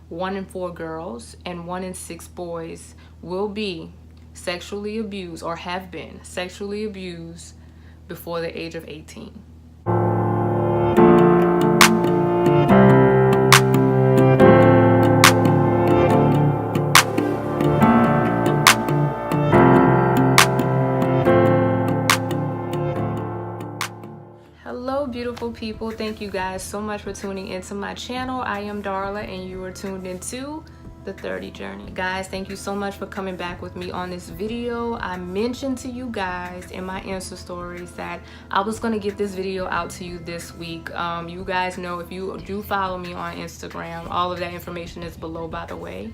1 in 4 girls and 1 in 6 boys will be sexually abused or have been sexually abused before the age of 18. Hello beautiful people, thank you guys so much for tuning into my channel. I am Darla and you are tuned into The 30 Journey. Guys, thank you so much for coming back with me on this video. I mentioned to you guys in my Insta stories that I was going to get this video out to you this week. You guys know, if you do follow me on Instagram, all of that information is below, by the way.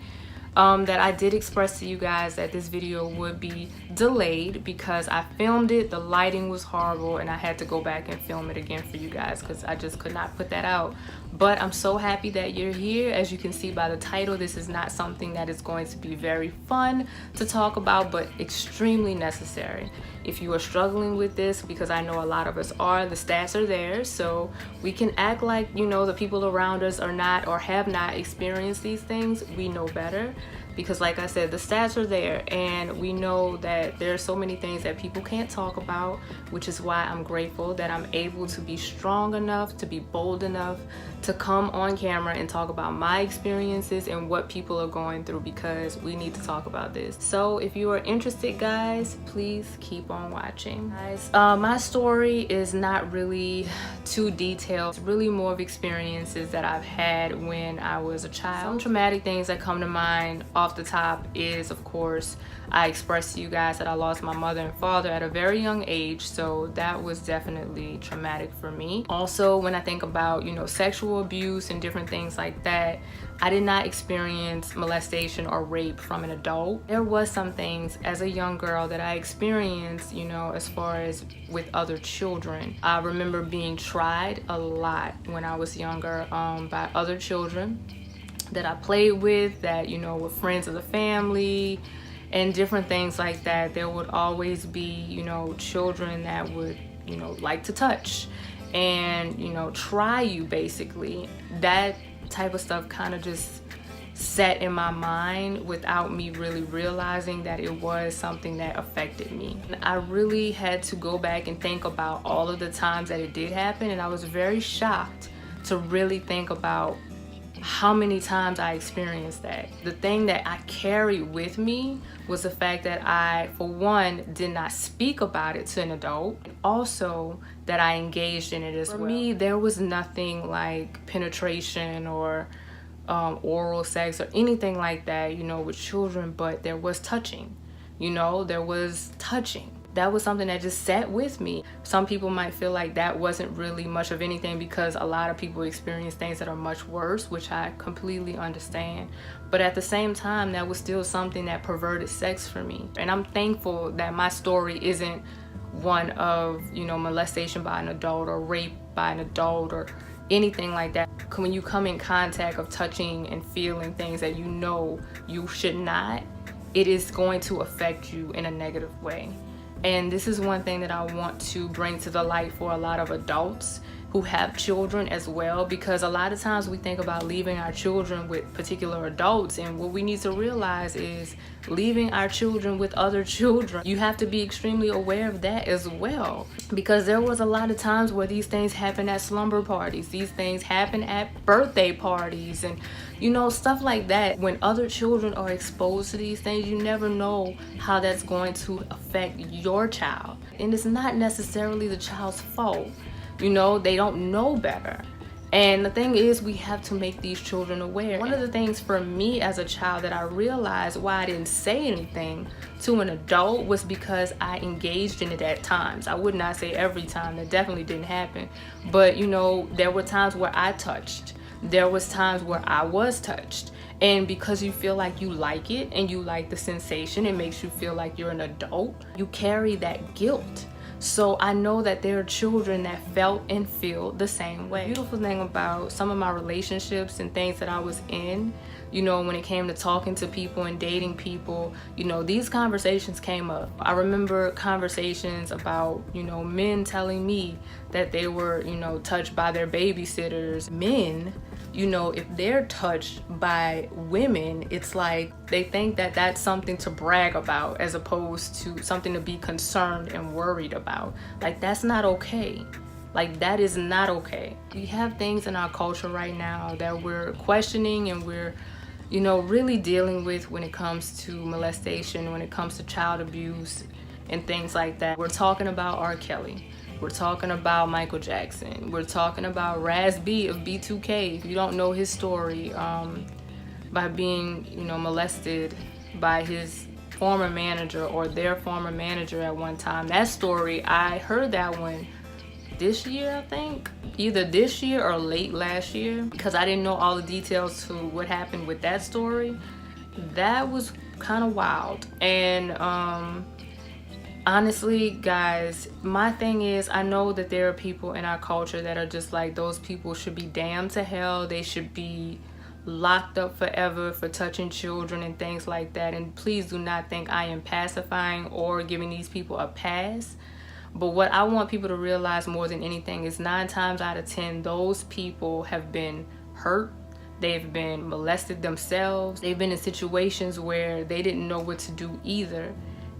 That I did express to you guys that this video would be delayed because I filmed it, the lighting was horrible, and I had to go back and film it again for you guys because I just could not put that out. But I'm so happy that you're here. As you can see by the title, this is not something that is going to be very fun to talk about, but extremely necessary. If you are struggling with this, because I know a lot of us are, the stats are there, so we can act like, you know, the people around us are not or have not experienced these things. We know better. Because like I said, the stats are there, and we know that there are so many things that people can't talk about, which is why I'm grateful that I'm able to be strong enough, to be bold enough to come on camera and talk about my experiences and what people are going through, because we need to talk about this. So if you are interested, guys, please keep on watching. Guys, my story is not really too detailed. It's really more of experiences that I've had when I was a child. Some traumatic things that come to mind off the top is, of course, I expressed to you guys that I lost my mother and father at a very young age, so that was definitely traumatic for me. Also, when I think about, you know, sexual abuse and different things like that, I did not experience molestation or rape from an adult. There was some things as a young girl that I experienced, you know, as far as with other children. I remember being tried a lot when I was younger by other children that I played with, that, you know, were friends of the family and different things like that. There would always be, you know, children that would, you know, like to touch and, you know, try you basically. That type of stuff kind of just set in my mind without me really realizing that it was something that affected me. And I really had to go back and think about all of the times that it did happen, and I was very shocked to really think about how many times I experienced that. The thing that I carried with me was the fact that I, for one, did not speak about it to an adult, and also that I engaged in it as well. For me, there was nothing like penetration or oral sex or anything like that, you know, with children, but there was touching, you know, there was touching. That was something that just sat with me. Some people might feel like that wasn't really much of anything because a lot of people experience things that are much worse, which I completely understand. But at the same time, that was still something that perverted sex for me. And I'm thankful that my story isn't one of, you know, molestation by an adult or rape by an adult or anything like that. When you come in contact of touching and feeling things that you know you should not, it is going to affect you in a negative way. And this is one thing that I want to bring to the light for a lot of adults who have children as well, because a lot of times we think about leaving our children with particular adults, and what we need to realize is leaving our children with other children. You have to be extremely aware of that as well, because there was a lot of times where these things happen at slumber parties, these things happen at birthday parties, and you know, stuff like that. When other children are exposed to these things, you never know how that's going to affect your child. And it's not necessarily the child's fault. You know, they don't know better. And the thing is, we have to make these children aware. One of the things for me as a child that I realized why I didn't say anything to an adult was because I engaged in it at times. I would not say every time, that definitely didn't happen. But you know, there were times where I touched. There was times where I was touched. And because you feel like you like it and you like the sensation, it makes you feel like you're an adult. You carry that guilt. So I know that there are children that felt and feel the same way. The beautiful thing about some of my relationships and things that I was in, you know, when it came to talking to people and dating people, you know, these conversations came up. I remember conversations about, you know, men telling me that they were, you know, touched by their babysitters. Men you know, if they're touched by women, it's like they think that that's something to brag about as opposed to something to be concerned and worried about. Like, that's not okay. Like, that is not okay. We have things in our culture right now that we're questioning and we're, you know, really dealing with when it comes to molestation, when it comes to child abuse and things like that. We're talking about R. Kelly. We're talking about Michael Jackson. We're talking about Raz-B of B2K. If you don't know his story, by being, you know, molested by his former manager or their former manager at one time. That story, I heard that one this year, I think. Either this year or late last year, because I didn't know all the details to what happened with that story. That was kind of wild. And honestly, guys, my thing is, I know that there are people in our culture that are just like, those people should be damned to hell. They should be locked up forever for touching children and things like that. And please do not think I am pacifying or giving these people a pass. But what I want people to realize more than anything is 9 times out of 10, those people have been hurt. They've been molested themselves. They've been in situations where they didn't know what to do either.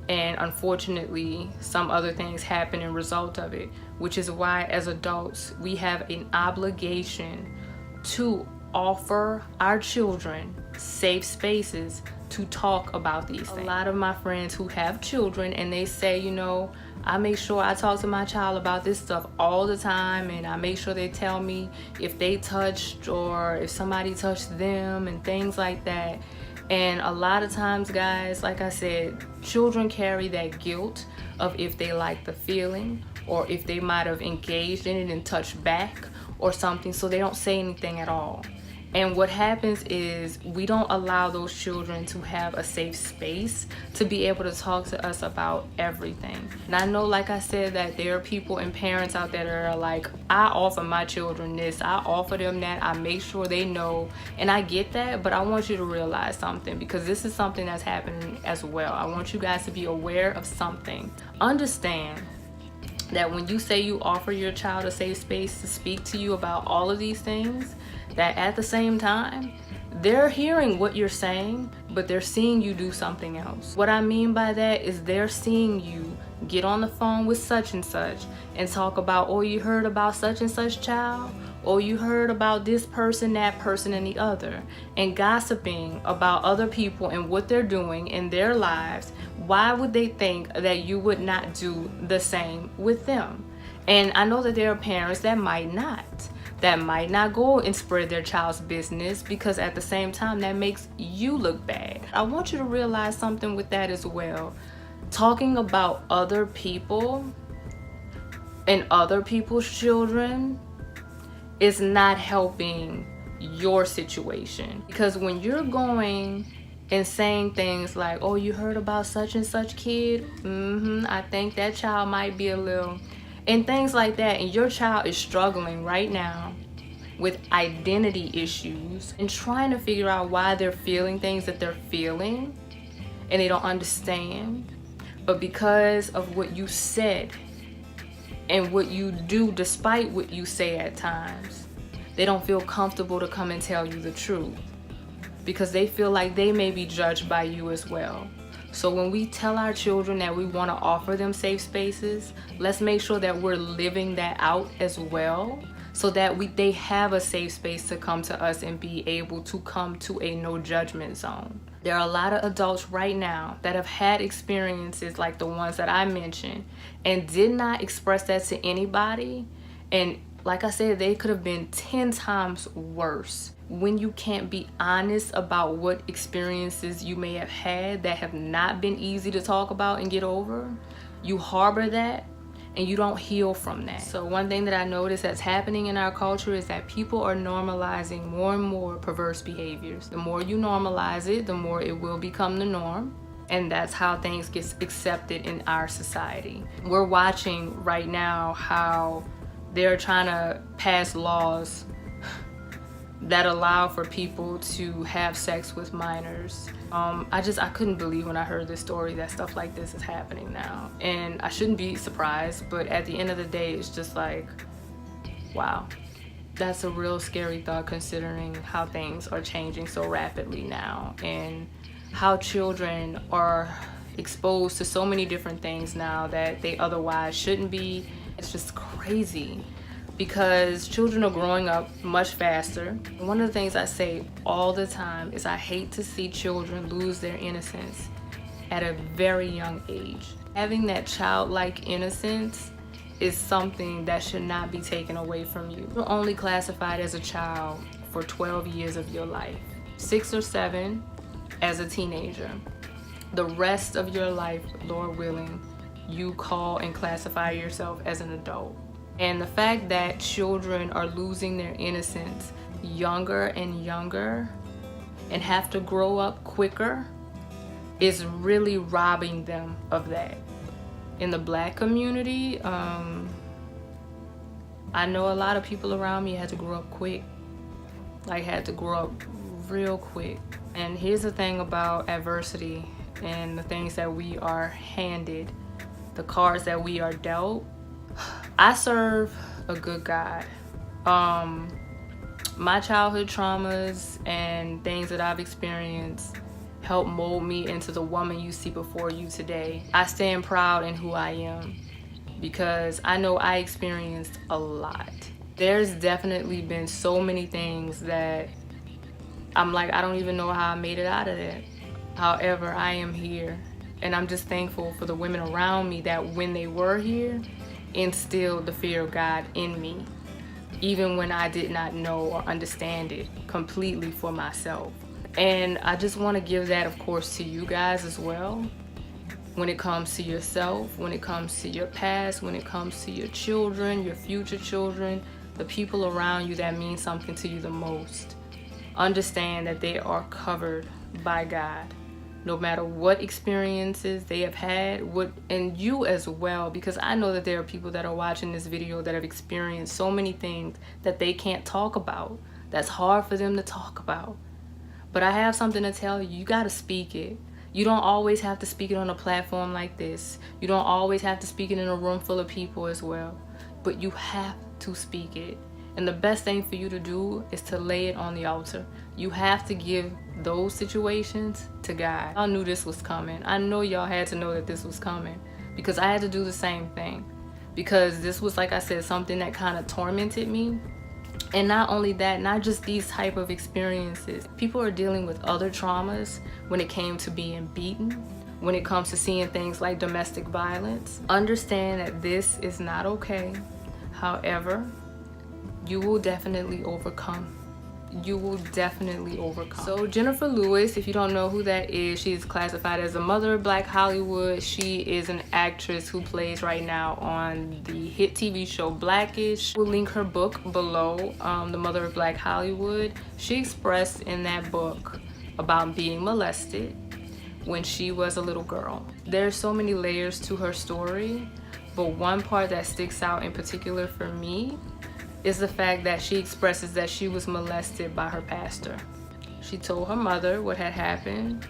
And unfortunately, some other things happen in result of it, which is why as adults, we have an obligation to offer our children safe spaces to talk about these things. A lot of my friends who have children, and they say, you know, I make sure I talk to my child about this stuff all the time, and I make sure they tell me if they touched or if somebody touched them and things like that. And a lot of times, guys, like I said, children carry that guilt of if they like the feeling or if they might have engaged in it and touched back or something, so they don't say anything at all. And what happens is we don't allow those children to have a safe space to be able to talk to us about everything. And I know, like I said, that there are people and parents out there that are like, I offer my children this, I offer them that, I make sure they know. And I get that, but I want you to realize something, because this is something that's happening as well. I want you guys to be aware of something. Understand that when you say you offer your child a safe space to speak to you about all of these things, that at the same time, they're hearing what you're saying, but they're seeing you do something else. What I mean by that is they're seeing you get on the phone with such and such and talk about, oh, you heard about such and such child, or you heard about this person, that person, and the other, and gossiping about other people and what they're doing in their lives. Why would they think that you would not do the same with them? And I know that there are parents that might not go and spread their child's business, because at the same time that makes you look bad. I want you to realize something with that as well. Talking about other people and other people's children is not helping your situation, because when you're going and saying things like, oh, you heard about such and such kid, I think that child might be a little, and things like that, and your child is struggling right now with identity issues and trying to figure out why they're feeling things that they're feeling, and they don't understand. But because of what you said and what you do, despite what you say at times, they don't feel comfortable to come and tell you the truth, because they feel like they may be judged by you as well. So when we tell our children that we want to offer them safe spaces, let's make sure that we're living that out as well, so that they have a safe space to come to us and be able to come to a no judgment zone. There are a lot of adults right now that have had experiences like the ones that I mentioned and did not express that to anybody. And like I said, they could have been 10 times worse. When you can't be honest about what experiences you may have had that have not been easy to talk about and get over, you harbor that and you don't heal from that. So one thing that I notice that's happening in our culture is that people are normalizing more and more perverse behaviors. The more you normalize it, the more it will become the norm. And that's how things get accepted in our society. We're watching right now how they're trying to pass laws that allow for people to have sex with minors. I couldn't believe when I heard this story that stuff like this is happening now. And I shouldn't be surprised, but at the end of the day, it's just like, wow. that's a real scary thought, considering how things are changing so rapidly now and how children are exposed to so many different things now that they otherwise shouldn't be. It's just crazy because children are growing up much faster. One of the things I say all the time is I hate to see children lose their innocence at a very young age. Having that childlike innocence is something that should not be taken away from you. You're only classified as a child for 12 years of your life, 6 or 7 as a teenager. The rest of your life, Lord willing, you call and classify yourself as an adult. And the fact that children are losing their innocence younger and younger and have to grow up quicker is really robbing them of that. In the Black community, I know a lot of people around me had to grow up quick, like had to grow up real quick. And here's the thing about adversity and the things that we are handed, the cards that we are dealt. I serve a good God. My childhood traumas and things that I've experienced help mold me into the woman you see before you today. I stand proud in who I am because I know I experienced a lot. There's definitely been so many things that I'm like, I don't even know how I made it out of that. However, I am here, and I'm just thankful for the women around me that when they were here, instilled the fear of God in me, even when I did not know or understand it completely for myself. And I just want to give that, of course, to you guys as well. When it comes to yourself, when it comes to your past, when it comes to your children, your future children, the people around you that mean something to you the most, understand that they are covered by God. No matter what experiences they have had, and you as well, because I know that there are people that are watching this video that have experienced so many things that they can't talk about. That's hard for them to talk about. But I have something to tell you. You got to speak it. You don't always have to speak it on a platform like this. You don't always have to speak it in a room full of people as well. But you have to speak it. And the best thing for you to do is to lay it on the altar. You have to give those situations to God. I knew this was coming. I know y'all had to know that this was coming because I had to do the same thing. Because this was, like I said, something that kind of tormented me. And not only that, not just these type of experiences. People are dealing with other traumas when it came to being beaten, when it comes to seeing things like domestic violence. Understand that this is not okay. However, you will definitely overcome. You will definitely overcome. So Jenifer Lewis, if you don't know who that is, she's classified as the mother of Black Hollywood. She is an actress who plays right now on the hit TV show Blackish. We'll link her book below, The Mother of Black Hollywood. She expressed in that book about being molested when she was a little girl. There's so many layers to her story, but one part that sticks out in particular for me is the fact that she expresses that she was molested by her pastor. She told her mother what had happened.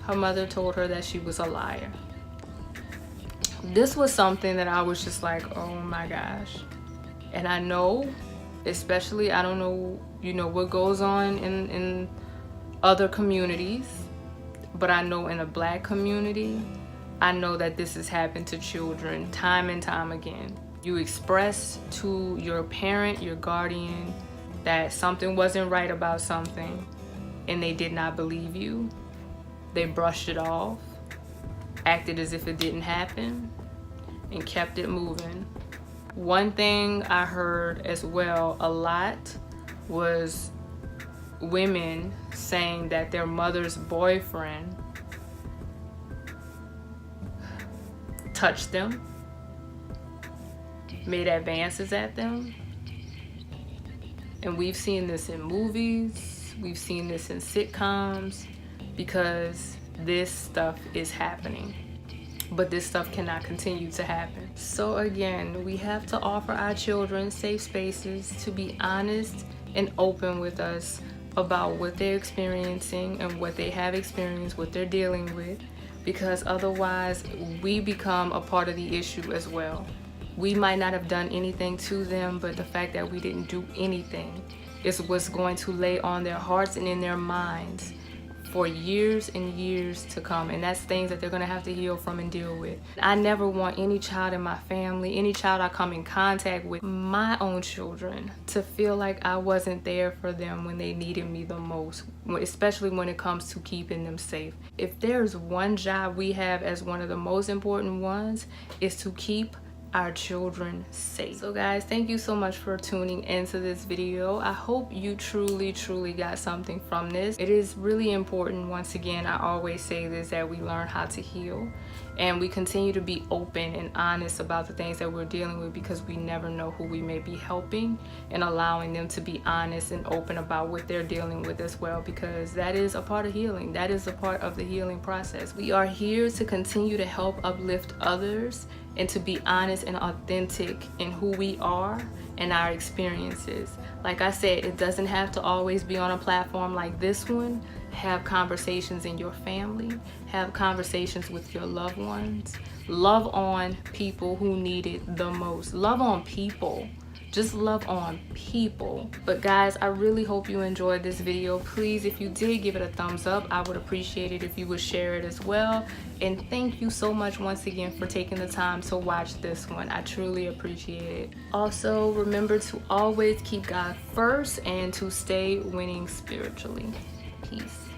Her mother told her that she was a liar. This was something that I was just like, oh my gosh. And I know, especially, I don't know, what goes on in other communities, but I know in the Black community, I know that this has happened to children time and time again. You express to your parent, your guardian, that something wasn't right about something, and they did not believe you. They brushed it off, acted as if it didn't happen, and kept it moving. One thing I heard as well a lot was women saying that their mother's boyfriend touched them, made advances at them. And we've seen this in movies, we've seen this in sitcoms, because this stuff is happening. But this stuff cannot continue to happen. So again, we have to offer our children safe spaces to be honest and open with us about what they're experiencing and what they have experienced, what they're dealing with, because otherwise we become a part of the issue as well. We might not have done anything to them, but the fact that we didn't do anything is what's going to lay on their hearts and in their minds for years and years to come. And that's things that they're gonna have to heal from and deal with. I never want any child in my family, any child I come in contact with, my own children, to feel like I wasn't there for them when they needed me the most, especially when it comes to keeping them safe. If there's one job we have as one of the most important ones, is to keep our children safe. So guys, thank you so much for tuning into this video. I hope you truly got something from this. It is really important, once again, I always say this, that we learn how to heal and we continue to be open and honest about the things that we're dealing with, because we never know who we may be helping, and allowing them to be honest and open about what they're dealing with as well, because that is a part of healing. That is a part of the healing process. We are here to continue to help uplift others and to be honest and authentic in who we are and our experiences. Like I said, it doesn't have to always be on a platform like this one. Have conversations in your family, have conversations with your loved ones. Love on people who need it the most. Love on people. Just love on people. But guys, I really hope you enjoyed this video. Please, if you did, give it a thumbs up. I would appreciate it if you would share it as well. And thank you so much once again for taking the time to watch this one. I truly appreciate it. Also, remember to always keep God first and to stay winning spiritually. Peace.